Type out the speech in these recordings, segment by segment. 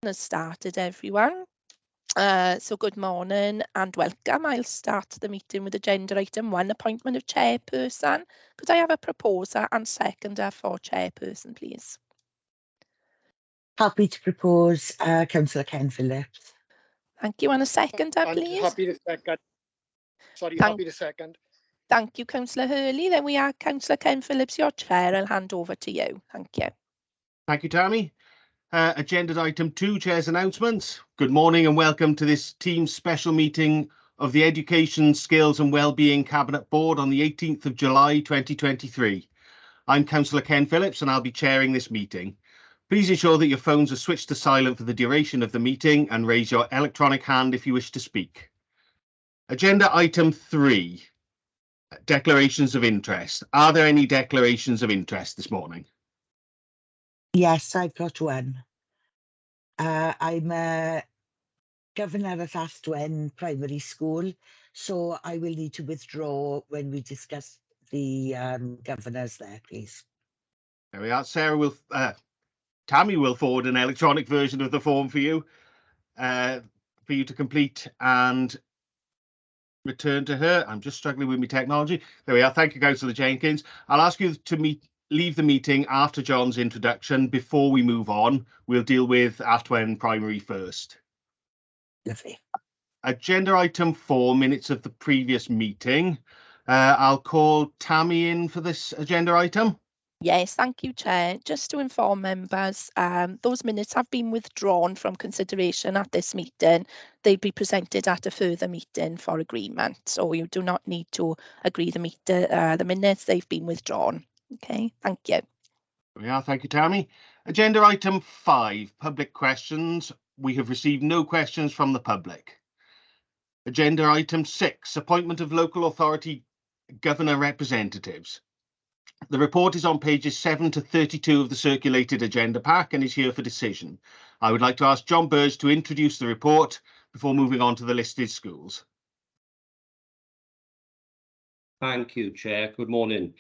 Has started, everyone. So good morning and welcome. I'll start the meeting with agenda item 1, appointment of chairperson. Could I have a proposer and seconder for chairperson, please? Happy to propose Councillor Ken Phillips. Thank you. And a seconder, please? Happy to second. Sorry, happy to second. Thank you, Councillor Hurley. Then we are Councillor Ken Phillips, your chair. I'll hand over to you. Thank you. Thank you, Tammy. Agenda item 2, Chair's announcements. Good morning and welcome to this team's special meeting of the Education, Skills and Wellbeing Cabinet Board on the 18th of July 2023. I'm Councillor Ken Phillips and I'll be chairing this meeting. Please ensure that your phones are switched to silent for the duration of the meeting and raise your electronic hand if you wish to speak. Agenda item 3, declarations of interest. Are there any declarations of interest this morning? Yes, I've got one. I'm a governor at Alltwen Primary School, so I will need to withdraw when we discuss the governors there, please. There we are. Tammy will forward an electronic version of the form for you to complete and return to her. I'm just struggling with my technology. There we are. Thank you, Councillor Jenkins. I'll ask you to leave the meeting after John's introduction. Before we move on, we'll deal with Alltwen Primary first. Lovely. Agenda item 4, minutes of the previous meeting. I'll call Tammy in for this agenda item. Yes, thank you, Chair. Just to inform members, those minutes have been withdrawn from consideration at this meeting. They'll be presented at a further meeting for agreement, so you do not need to agree the minutes. They've been withdrawn. Okay, thank you. Yeah, thank you, Tammy. Agenda item 5, public questions. We have received no questions from the public. Agenda item 6, appointment of local authority governor representatives. The report is on pages 7 to 32 of the circulated agenda pack and is here for decision. I would like to ask John Burge to introduce the report before moving on to the listed schools. Thank you, Chair. Good morning.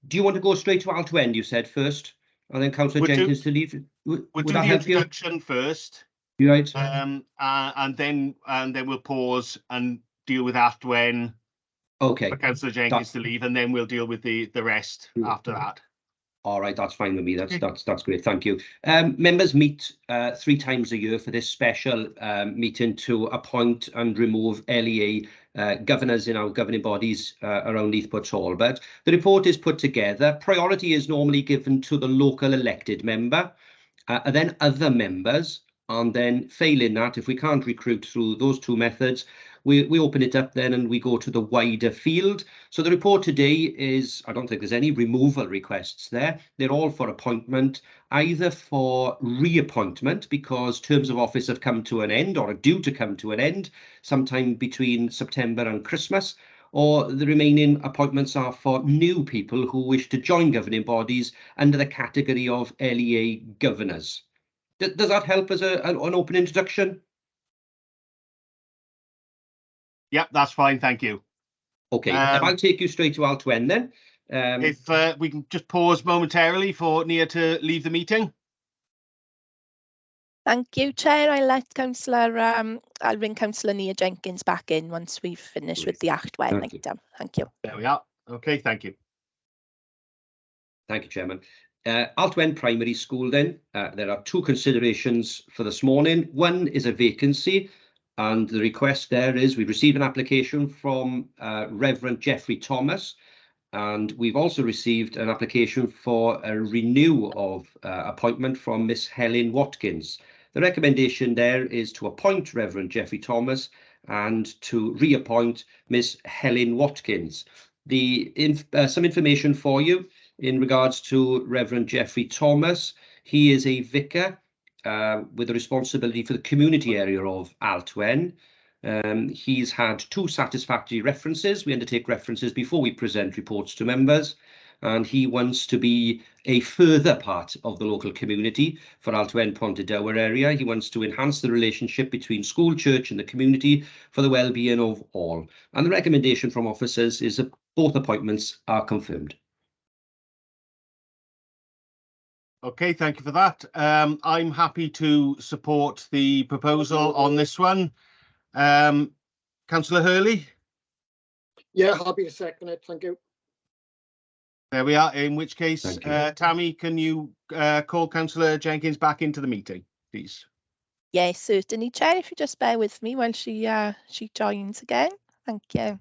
Do you want to go straight to Alltwen, you said first, and then Councillor Jenkins to leave? We'll do the introduction first. You right? And then we'll pause and deal with Alltwen. Okay. For Councillor Jenkins to leave, and then we'll deal with the rest after that. All right, that's fine with me. That's great. Thank you. Members meet 3 times a year for this special meeting to appoint and remove LEA governors in our governing bodies around Neath, Talbot. The report is put together. Priority is normally given to the local elected member, and then other members, and then failing that, if we can't recruit through those 2 methods, we open it up then and we go to the wider field. So the report today is, I don't think there's any removal requests there. They're all for appointment, either for reappointment because terms of office have come to an end or are due to come to an end sometime between September and Christmas, or the remaining appointments are for new people who wish to join governing bodies under the category of LEA governors. Does that help as an open introduction? Yep, that's fine, thank you. Okay, I'll take you straight to Alltwen then. If we can just pause momentarily for Neath to leave the meeting. Thank you, Chair. I'll bring Councillor Neath Jenkins back in once we've finished with the Alltwen item. Thank you. There we are. Okay, thank you. Thank you, Chairman. Alltwen Primary School then, there are 2 considerations for this morning. One is a vacancy, and the request there is we've received an application from Reverend Geoffrey Thomas, and we've also received an application for a renew of appointment from Miss Helen Watkins. The recommendation there is to appoint Reverend Geoffrey Thomas and to reappoint Miss Helen Watkins. Some information for you in regards to Reverend Geoffrey Thomas. He is a vicar with a responsibility for the community area of Alltwen. He's had 2 satisfactory references. We undertake references before we present reports to members, and he wants to be a further part of the local community for Alltwen Pontedower area. He wants to enhance the relationship between school, church and the community for the well-being of all. And the recommendation from officers is that both appointments are confirmed. Okay, thank you for that. I'm happy to support the proposal on this one. Councillor Hurley? Yeah, happy to second it. Thank you. There we are. In which case, Thank you. Tammy, can you call Councillor Jenkins back into the meeting, please? Yes, certainly, Chair. If you just bear with me while she joins again. Thank you.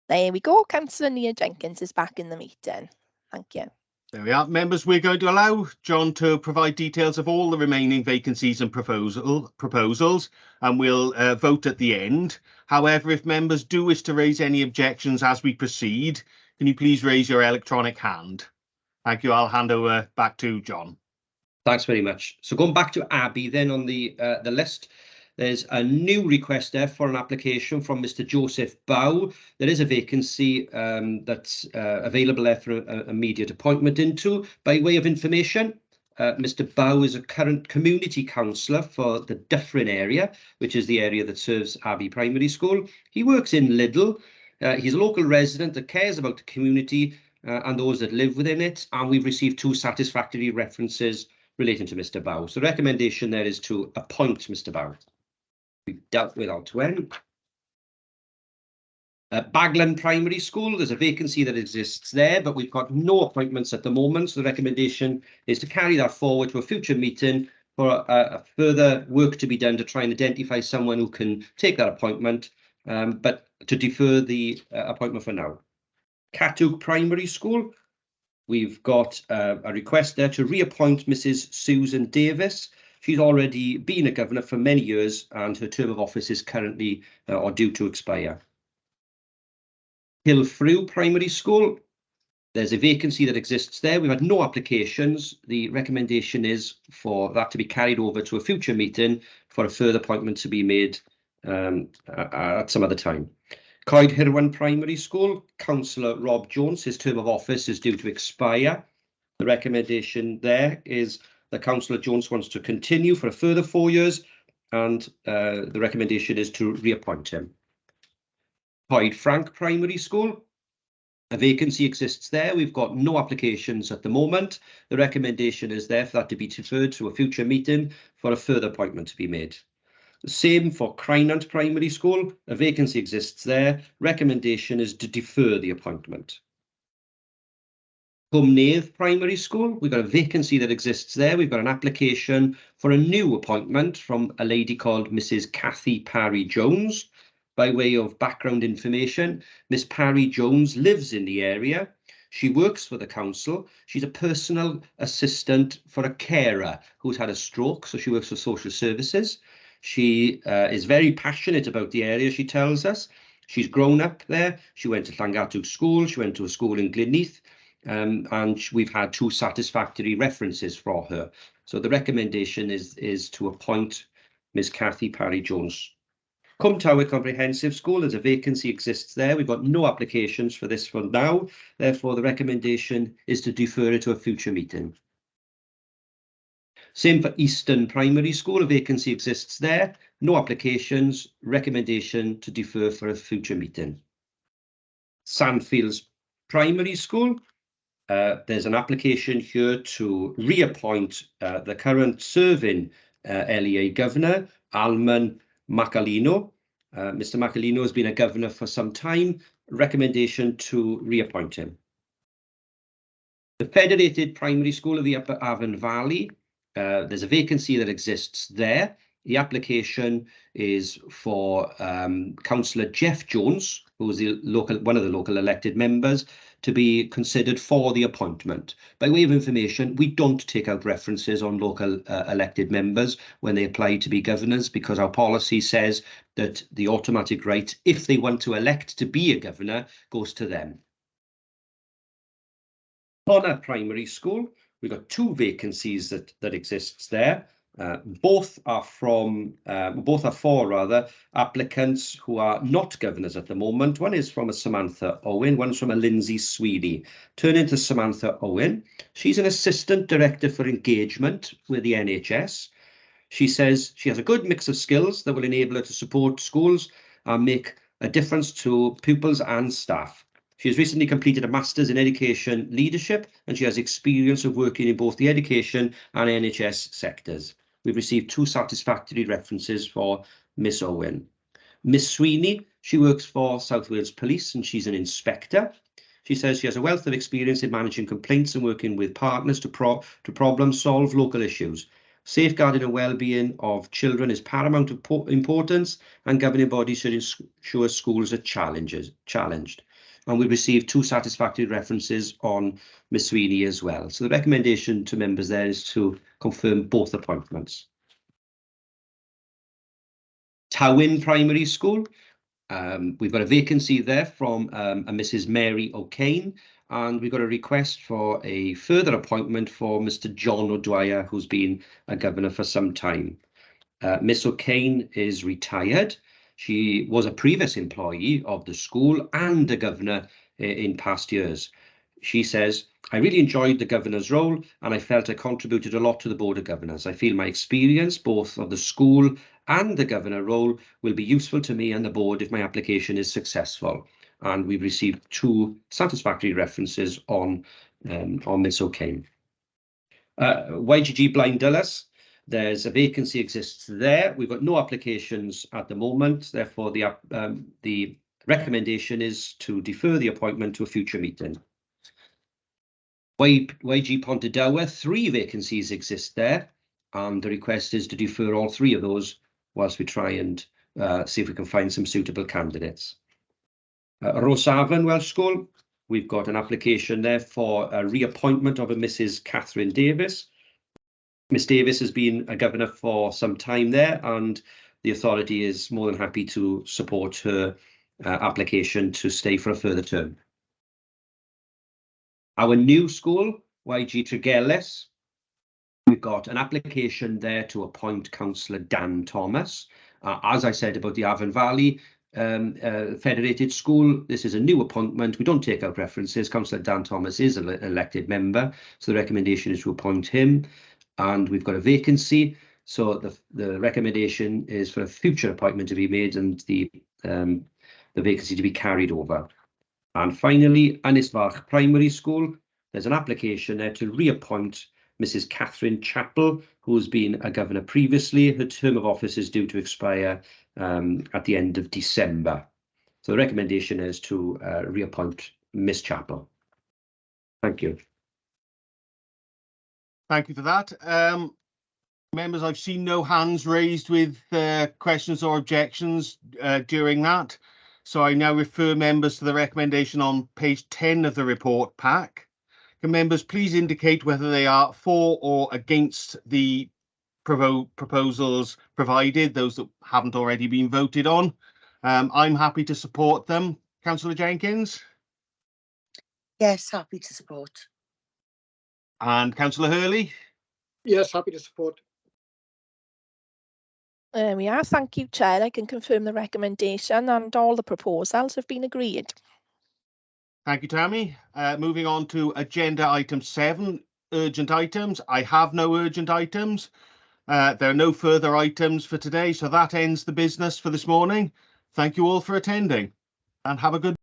There we go. Councillor Neath Jenkins is back in the meeting. Thank you. There we are. Members, we're going to allow John to provide details of all the remaining vacancies and proposals, and we'll vote at the end. However, if members do wish to raise any objections as we proceed, can you please raise your electronic hand? Thank you. I'll hand over back to John. Thanks very much. So going back to Abby then on the list, there's a new request there for an application from Mr. Joseph Bow. There is a vacancy that's available there for an immediate appointment into. By way of information, Mr. Bow is a current community councillor for the Dyffryn area, which is the area that serves Abbey Primary School. He works in Liddell. He's a local resident that cares about the community and those that live within it, and we've received 2 satisfactory references relating to Mr. Bow. So the recommendation there is to appoint Mr. Bow. We've dealt with Altwen. Baglan Primary School, there's a vacancy that exists there, but we've got no appointments at the moment. So the recommendation is to carry that forward to a future meeting for a further work to be done to try and identify someone who can take that appointment, but to defer the appointment for now. Cattock Primary School, we've got a request there to reappoint Mrs. Susan Davis. She's already been a governor for many years and her term of office is currently or due to expire. Hillfrew Primary School, there's a vacancy that exists there. We've had no applications. The recommendation is for that to be carried over to a future meeting for a further appointment to be made at some other time. Coed Hirwan Primary School, Councillor Rob Jones, his term of office is due to expire. The recommendation there is that Councillor Jones wants to continue for a further 4 years, and the recommendation is to reappoint him. Coed Frank Primary School, a vacancy exists there. We've got no applications at the moment. The recommendation is there for that to be deferred to a future meeting for a further appointment to be made. The same for Crynant Primary School, a vacancy exists there. Recommendation is to defer the appointment. Neath Primary School, we've got a vacancy that exists there. We've got an application for a new appointment from a lady called Mrs. Kathy Parry Jones. By way of background information, Miss Parry Jones lives in the area. She works for the council. She's a personal assistant for a carer who's had a stroke, so she works for social services. She is very passionate about the area, she tells us. She's grown up there. She went to Llangattock School. She went to a school in Neath. And we've had 2 satisfactory references for her. So the recommendation is to appoint Ms. Kathy Parry Jones. Tower Comprehensive School, there's a vacancy exists there. We've got no applications for this for now. Therefore, the recommendation is to defer it to a future meeting. Same for Eastern Primary School, a vacancy exists there. No applications, recommendation to defer for a future meeting. Sandfields Primary School, there's an application here to reappoint the current serving LEA governor, Alman Macalino. Mr. Macalino has been a governor for some time. Recommendation to reappoint him. The Federated Primary School of the Upper Avon Valley, there's a vacancy that exists there. The application is for Councillor Jeff Jones, who is one of the local elected members, to be considered for the appointment. By way of information, we don't take out references on local elected members when they apply to be governors, because our policy says that the automatic right, if they want to elect to be a governor, goes to them. Connor Primary School, we've got 2 vacancies that exists there. Both are for applicants who are not governors at the moment. One is from a Samantha Owen, one's from a Lindsay Sweeney. Turning to Samantha Owen, she's an assistant director for engagement with the NHS. She says she has a good mix of skills that will enable her to support schools and make a difference to pupils and staff. She has recently completed a Masters in Education Leadership, and she has experience of working in both the education and NHS sectors. We've received 2 satisfactory references for Miss Owen. Miss Sweeney, she works for South Wales Police and she's an inspector. She says she has a wealth of experience in managing complaints and working with partners to problem solve local issues. Safeguarding and well-being of children is paramount importance, and governing bodies should ensure schools are challenged. And we received 2 satisfactory references on Miss Sweeney as well. So the recommendation to members there is to confirm both appointments. Tywyn Primary School. We've got a vacancy there from a Mrs. Mary O'Kane, and we've got a request for a further appointment for Mr. John O'Dwyer, who's been a governor for some time. Miss O'Kane is retired. She was a previous employee of the school and a governor in past years. She says, I really enjoyed the governor's role and I felt I contributed a lot to the Board of Governors. I feel my experience, both of the school and the governor role, will be useful to me and the board if my application is successful. And we've received 2 satisfactory references on Miss O'Kane. YGG Blind Dulles, there's a vacancy exists there. We've got no applications at the moment. Therefore, the recommendation is to defer the appointment to a future meeting. YG Pontedower, 3 vacancies exist there, and the request is to defer all 3 of those whilst we try and see if we can find some suitable candidates. Rosavon Welsh School, we've got an application there for a reappointment of a Mrs. Catherine Davis. Miss Davis has been a governor for some time there, and the authority is more than happy to support her application to stay for a further term. Our new school, YG Tregellis, we've got an application there to appoint Councillor Dan Thomas. As I said about the Avon Valley Federated School, this is a new appointment. We don't take out references. Councillor Dan Thomas is an elected member, so the recommendation is to appoint him. And we've got a vacancy, so the recommendation is for a future appointment to be made and the vacancy to be carried over. And finally, Ynysfarch Primary School, there's an application there to reappoint Mrs. Catherine Chappell, who's been a governor previously. Her term of office is due to expire at the end of December. So the recommendation is to reappoint Miss Chappell. Thank you. Thank you for that. Members, I've seen no hands raised with questions or objections during that. So I now refer members to the recommendation on page 10 of the report pack. Can members please indicate whether they are for or against the proposals provided, those that haven't already been voted on. I'm happy to support them. Councillor Jenkins? Yes, happy to support. And Councillor Hurley? Yes, happy to support. There we are. Thank you, Chair. I can confirm the recommendation and all the proposals have been agreed. Thank you, Tammy. Moving on to agenda item 7, urgent items. I have no urgent items. There are no further items for today, so that ends the business for this morning. Thank you all for attending and have a good